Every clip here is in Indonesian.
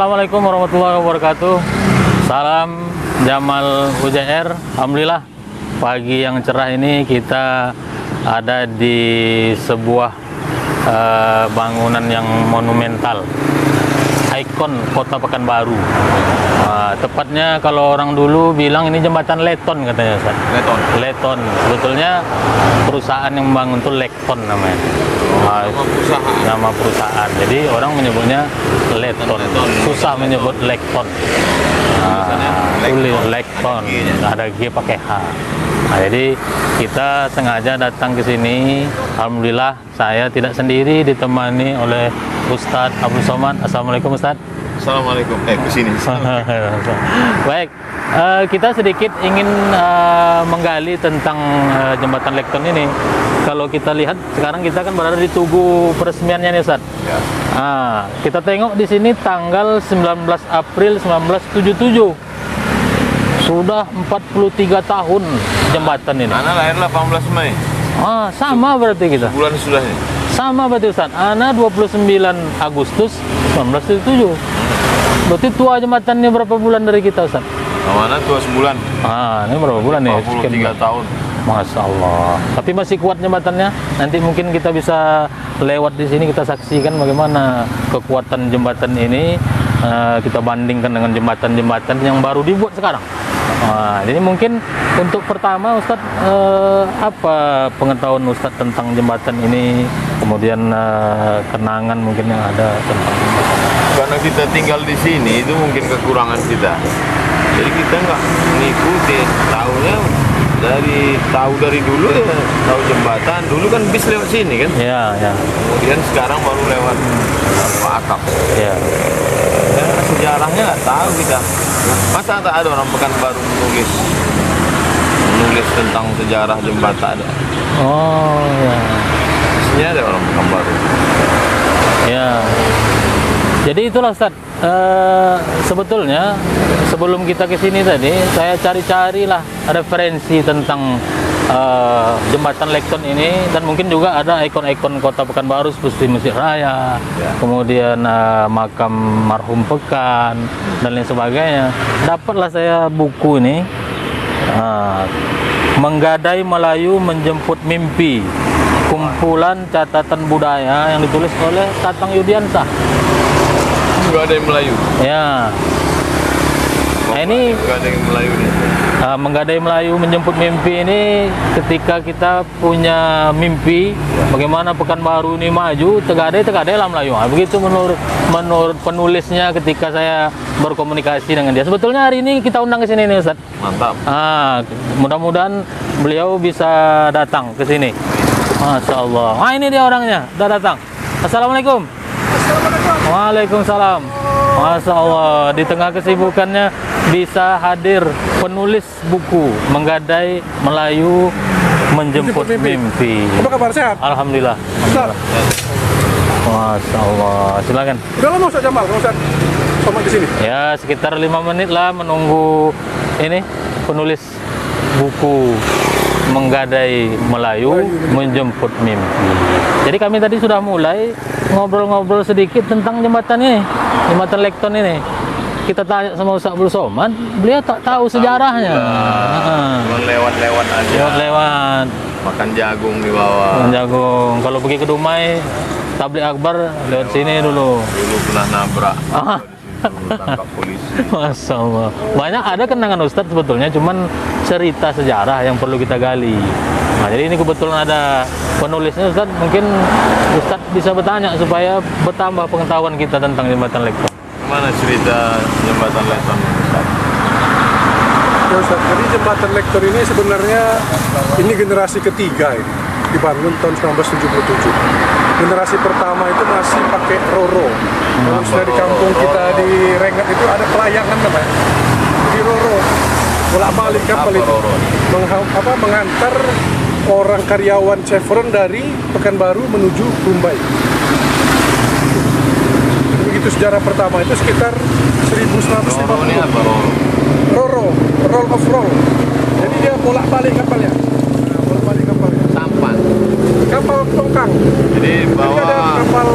Assalamualaikum warahmatullahi wabarakatuh. Salam Jamal UJR. Alhamdulillah pagi yang cerah ini kita ada di sebuah bangunan yang monumental, ikon kota Pekanbaru. Tepatnya kalau orang dulu bilang ini jembatan Leton katanya, Ustaz. Leton. Sebetulnya perusahaan yang membangun itu Lekton namanya. Nama perusahaan. Jadi orang menyebutnya Leton. Susah menyebut Lekton. Tulis Lekton. Ada G pakai H. Jadi kita sengaja datang ke sini. Alhamdulillah saya tidak sendiri, ditemani oleh Ustadz Abdul Somad. Assalamualaikum Ustadz. Assalamualaikum. Kesini. Baik, kita sedikit ingin menggali tentang jembatan Lekton ini. Kalau kita lihat sekarang kita kan berada di tugu peresmiannya nih, Ustadz. Ya. Kita tengok di sini tanggal 19 April 1977. Sudah 43 tahun jembatan ini. Anak lahir 18 Mei. Sama berarti kita. Bulan sudah ini. Sama berarti Ustaz. Ana 29 Agustus 1977. Berarti tua jembatannya berapa bulan dari kita, Ustaz? Mana tua sebulan. Ini berapa bulan nih? 43 tahun. Masya Allah. Tapi masih kuat jembatannya. Nanti mungkin kita bisa lewat di sini, kita saksikan bagaimana kekuatan jembatan ini. Kita bandingkan dengan jembatan-jembatan yang baru dibuat sekarang. Jadi mungkin untuk pertama Ustadz, apa pengetahuan Ustadz tentang jembatan ini, kemudian kenangan mungkin yang ada tentang jembatan. Karena kita tinggal di sini itu mungkin kekurangan kita. Jadi kita nggak mengikuti, dari dulu ya, tahu jembatan. Dulu kan bis lewat sini kan. Ya. Kemudian sekarang baru lewat akap. Ya. Sejarahnya nggak tahu kita. Masa tak ada orang Pekanbaru menulis tentang sejarah jembatan ada? Ya. Pastinya ada orang Pekanbaru. Ya. Jadi itulah Ustaz. Sebetulnya sebelum kita ke sini tadi, saya cari-carilah referensi tentang jembatan Lekton ini, dan mungkin juga ada ikon-ikon kota Pekanbaru seperti Masjid Raya, kemudian makam marhum Pekan dan lain sebagainya. Dapatlah saya buku ini, Menggadai Melayu Menjemput Mimpi, kumpulan catatan budaya yang ditulis oleh Tatang Yudiansah. Menggadai Melayu. Ya. Ini Menggadai Melayu nih. Menggadai Melayu Menjemput Mimpi ini ketika kita punya mimpi bagaimana Pekanbaru ini maju, tegadai-tegadailah Melayu. Begitu menurut penulisnya ketika saya berkomunikasi dengan dia. Sebetulnya hari ini kita undang ke sini nih, Ustaz. Mantap. Mudah-mudahan beliau bisa datang ke sini. Masya Allah. Ini dia orangnya, udah datang. Assalamualaikum. Waalaikumsalam. Masya Allah, di tengah kesibukannya bisa hadir penulis buku Menggadai Melayu Menjemput Mimpi. Apa kabar, sehat? Alhamdulillah. Masya Allah, silakan. Udah lama Ustaz Jamal, Ustaz Somad di sini? Ya, sekitar 5 menit lah menunggu ini penulis buku Menggadai Melayu Menjemput Mimpi. Jadi kami tadi sudah mulai ngobrol-ngobrol sedikit tentang jembatan ini, jembatan Lekton ini. Kita tanya sama Ustaz Abdul Somad, beliau tak tahu sejarahnya. Lewat-lewat aja. Lewat. Makan jagung di bawah. Makan jagung. Kalau pergi ke Dumai, Tablik Akbar lewat sini dulu. Dulu pernah nabrak. Tangkap polisi. Masya Allah. Banyak ada kenangan Ustadz sebetulnya, cuman cerita sejarah yang perlu kita gali. Jadi ini kebetulan ada penulisnya Ustadz, mungkin Ustadz bisa bertanya supaya bertambah pengetahuan kita tentang jembatan Lekton. Gimana cerita jembatan Lekton, Ustadz? Ya Ustaz, jadi jembatan Lekton ini sebenarnya ini generasi ketiga ini, dibangun tahun 1977. Generasi pertama itu masih pakai roro. Terus dari kampung kita di Rengat itu ada pelayangan namanya. Di roro, bolak-balik kapal itu mengantar orang karyawan Chevron dari Pekanbaru menuju Mumbai. Begitu sejarah pertama itu sekitar 1950. Roro ini apa roro? Roro, roll of roll. Jadi dia bolak-balik kapalnya. Bolak-balik kapalnya. Sampan. Kapal tongkang. Jadi Jadi ada bawa kapal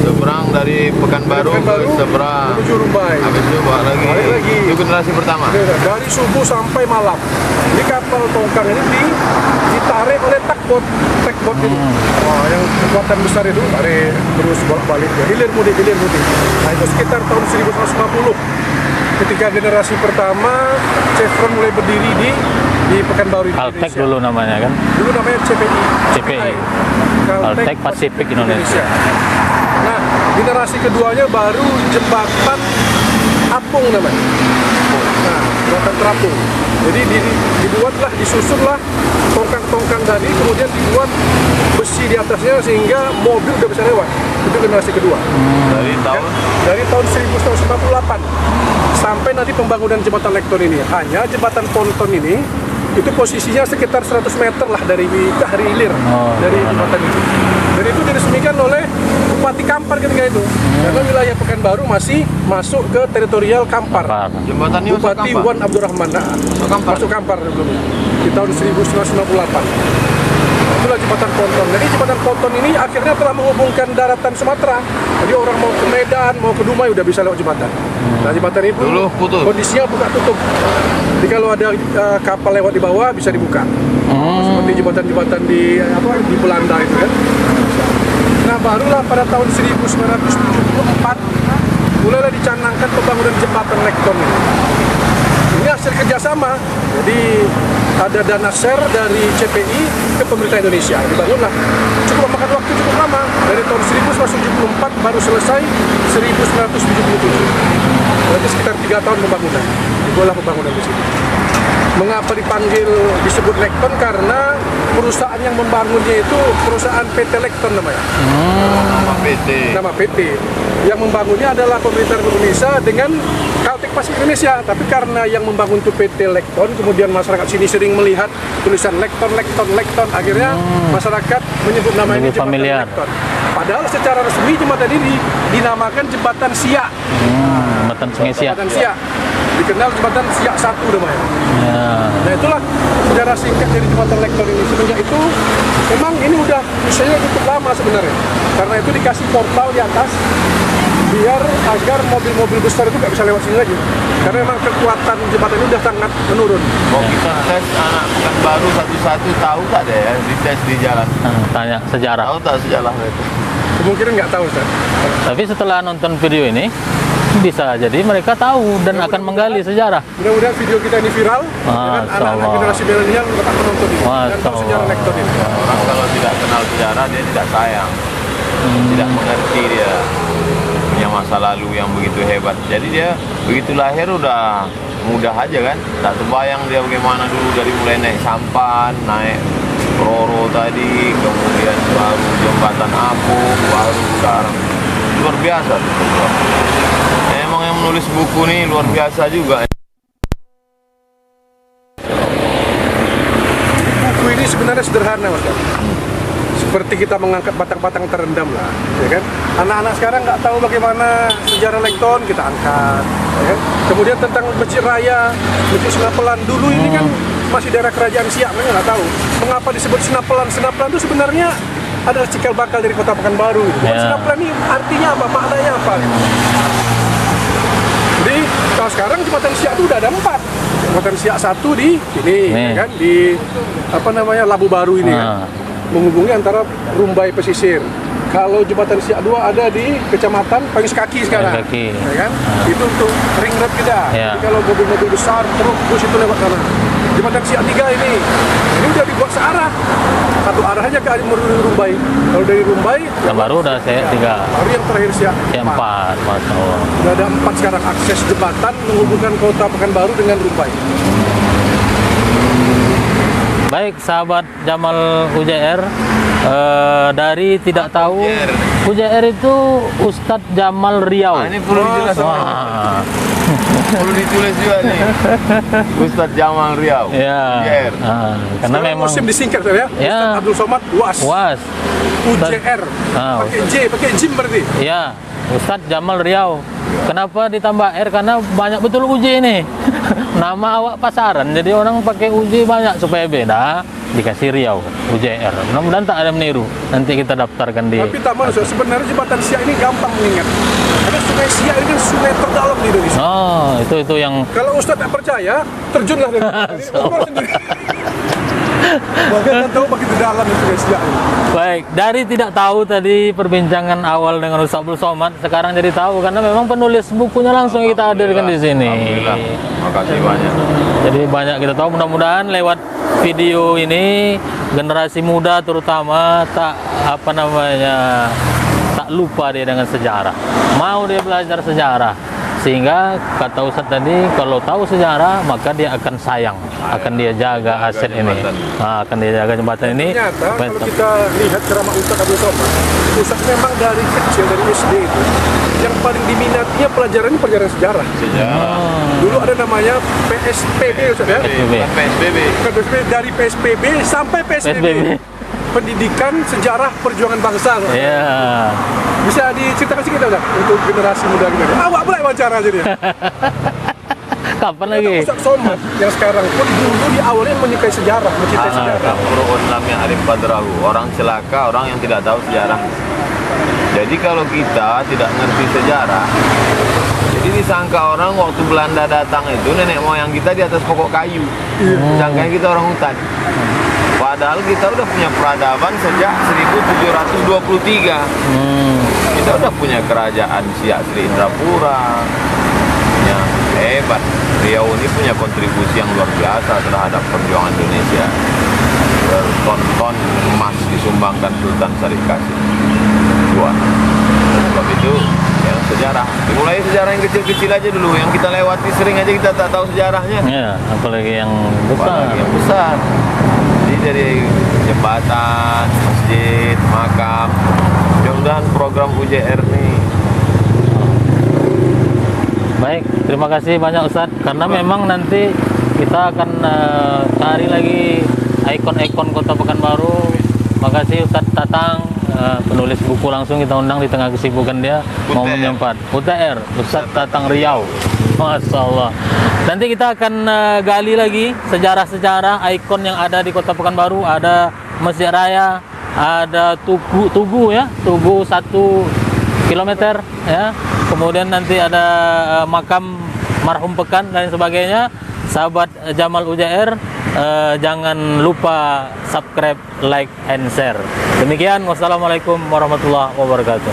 seberang dari Pekanbaru ke seberang. menuju Rumbai. Habis itu balik Balik lagi. Itu generasi pertama. Dari subuh sampai malam. Ini kapal tongkang ini ditarik oleh takbot itu. Wah, yang kekuatan besar itu tarik terus bolak-balik. Hilir mudik. Nah, itu sekitar tahun 1150. Ketika generasi pertama Chevron mulai berdiri di Pekanbaru Caltech Indonesia. dulu namanya kan. Dulu namanya CPI. CPI. Caltech Pacific Indonesia. Nah, generasi keduanya baru jembatan apung namanya. Nah, jembatan terapung. Jadi disusunlah tongkang-tongkang tadi, kemudian dibuat besi di atasnya sehingga mobil udah bisa lewat. Itu generasi kedua. Dari tahun 1998 sampai nanti pembangunan jembatan Lekton ini. Hanya jembatan ponton ini itu posisinya sekitar 100 meter lah dari hilir dari jembatan itu. Dan itu diresmikan oleh Bupati Kampar ketika itu. Karena wilayah Pekanbaru masih masuk ke teritorial Kampar. Jembatan ini Bupati Wan Abdurrahman masuk Kampar dulu di tahun 1998. Itulah jembatan ponton. Jadi jembatan ponton ini akhirnya telah menghubungkan daratan Sumatera. Jadi orang mau ke Medan, mau ke Dumai udah bisa lewat jembatan. Nah, jembatan itu dulu putus. Kondisinya buka tutup. Jadi kalau ada kapal lewat di bawah bisa dibuka. Seperti jembatan-jembatan di Belanda itu kan. Nah, barulah pada tahun 1974 mulailah dicanangkan pembangunan jembatan Lekton ini. Ini hasil kerjasama. Jadi ada dana share dari CPI ke pemerintah Indonesia. Dibangunlah. Cukup memakan waktu cukup lama. Dari tahun 1974 baru selesai 1977. Berarti sekitar 3 tahun pembangunan. Dibuatlah pembangunan di sini. Mengapa disebut Lekton? Karena perusahaan yang membangunnya itu perusahaan PT Lekton namanya. Nama PT. Yang membangunnya adalah pemerintah Indonesia dengan Caltech Pacific Indonesia. Tapi karena yang membangun itu PT Lekton, kemudian masyarakat sini sering melihat tulisan Lekton, akhirnya masyarakat menyebut nama ini jembatan Lekton. Padahal secara resmi jembatan ini dinamakan Jembatan Siak. Jembatan Sungai Siak. Jembatan Siak. Dikenal Jembatan Siak 1 namanya. Nah, itulah sejarah singkat dari Jembatan Lekton ini. Semenjak itu memang ini udah usianya cukup lama sebenarnya. Karena itu dikasih portal di atas agar mobil-mobil besar itu nggak bisa lewat sini lagi. Karena memang kekuatan jembatan ini udah sangat menurun. Mau kita tes anak Pekanbaru satu-satu tahu tak deh ya dites di jalan. Tanya sejarah. Tahu tak sejarah itu? Kemungkinan nggak tahu, Ustaz. Tapi setelah nonton video ini bisa jadi mereka tahu dan akan menggali sejarah. Mudah-mudahan video kita ini viral, dengan anak-anak generasi milenial dapat menonton ini dan tahu sejarah Lekton ini. Orang kalau tidak kenal sejarah dia tidak sayang, tidak mengerti dia punya masa lalu yang begitu hebat. Jadi dia begitu lahir udah mudah aja kan, tak terbayang dia bagaimana dulu dari mulai naik sampan, naik Roro tadi, kemudian baru jembatan apung, baru sekarang luar biasa. Emang yang menulis buku nih luar biasa juga. Buku ini sebenarnya sederhana, Mas. Seperti kita mengangkat batang-batang terendam lah, ya kan? Anak-anak sekarang nggak tahu bagaimana sejarah Lekton, kita angkat, ya kan? Kemudian tentang Masjid Raya, Masjid Sinapelan dulu ini kan masih daerah kerajaan Siak, mereka nggak tahu mengapa disebut Sinapelan. Sinapelan itu sebenarnya adalah cikal bakal dari kota Pekanbaru. Sinapelan ini artinya apa? Maknanya apa? Jadi kalau sekarang jembatan Siak itu udah ada 4. Jembatan Siak 1 di sini, ya kan? Di Labu Baru ini kan? Menghubungi antara Rumbai pesisir. Kalau jembatan Siak 2 ada di Kecamatan Pangis Kaki sekarang, ya kan? Itu untuk ring road kita. Jadi kalau mobil-mobil besar terus itu lewat sana. Jembatan Siak 3 ini udah dibuat searah, satu arah aja ke Rumbai. Kalau dari Rumbai, yang baru udah Siak 3. Baru yang terakhir Siak 4. Sudah ada 4 sekarang akses jembatan menghubungkan kota Pekanbaru dengan Rumbai. Baik, sahabat Jamal UJR, dari tidak tahu UJR itu Ustadz Jamal Riau. Ini perlu dijelaskan. Perlu ditulis juga nih. Ustadz Jamal Riau. UJR. Karena sekarang memang musim disingkat ya. Ustadz Abdul Somad UAS. UJR. Pakai jim berarti. Iya, Ustadz Jamal Riau. Kenapa ditambah R? Karena banyak betul uji ini. Nama awak pasaran, jadi orang pakai uji banyak supaya beda. Dikasih Riau, UJR. Mudah-mudahan tak ada meniru. Nanti kita daftarkan di. Tapi tak maksud, sebenarnya jembatan Siak ini gampang mengingat. Karena sungai Siak ini kan sungai terdalam di Indonesia. Oh, itu yang. Kalau Ustadz tak percaya, terjunlah dari ini. Ngobrol sendiri. Bahkan kan tahu begitu dalam itu sungai Siak ini. Baik, dari tidak tahu tadi perbincangan awal dengan Ustaz Abdul Somad, sekarang jadi tahu karena memang penulis bukunya langsung kita hadirkan di sini. Alhamdulillah. Makasih banyak. Jadi banyak kita tahu, mudah-mudahan lewat video ini generasi muda terutama tak lupa dia dengan sejarah. Mau dia belajar sejarah. Sehingga kata Ustadz tadi, kalau tahu sejarah maka dia akan sayang, akan dia jaga aset ini. Nah, akan dia jaga jembatan ini. Ternyata kalau kita lihat ceramah Ustadz Abdul Somad, Ustadz memang dari kecil, dari SD itu yang paling diminatinya pelajaran sejarah. Dulu ada namanya PSPB Ustadz ya. PSBB. Dari PSPB sampai PSBB. Pendidikan Sejarah Perjuangan Bangsa. Iya. Bisa diceritakan sedikit Ustaz untuk generasi muda gini. Awak pula wawancara aja dia. Kapan lagi? Ustaz Somad yang sekarang pun dulu di awalnya menyukai sejarah, mencintai sejarah. Orang celaka, orang yang tidak tahu sejarah. Jadi kalau kita tidak ngerti sejarah, jadi disangka orang waktu Belanda datang itu nenek moyang kita di atas pokok kayu. Disangka kita orang hutan. Padahal kita udah punya peradaban sejak 1723. Kita udah punya kerajaan Siak Sri Indrapura. Ya, hebat. Riau ini punya kontribusi yang luar biasa terhadap perjuangan Indonesia. Berton-ton emas disumbangkan Sultan Syarif Qasim. Sebab itu ya, sejarah. Dimulai sejarah yang kecil-kecil aja dulu. Yang kita lewati sering aja kita tak tahu sejarahnya. Ya, apalagi yang besar. Apalagi yang besar. Dari jembatan, masjid, makam, mudah-mudahan program UJR nih. Baik, terima kasih banyak Ustadz. Karena memang nanti kita akan cari lagi ikon-ikon Kota Pekanbaru. Makasih Ustadz Tatang, penulis buku, langsung kita undang di tengah kesibukan dia mau menyempat. UTR, Ustadz Tatang Riau. Masya Allah. Nanti kita akan gali lagi sejarah-sejarah ikon yang ada di Kota Pekanbaru. Ada Masjid Raya, ada Tugu ya, Tugu 1 kilometer ya. Kemudian nanti ada makam marhum Pekan dan sebagainya. Sahabat Jamal UJR, jangan lupa subscribe, like, and share. Demikian, wassalamualaikum warahmatullahi wabarakatuh.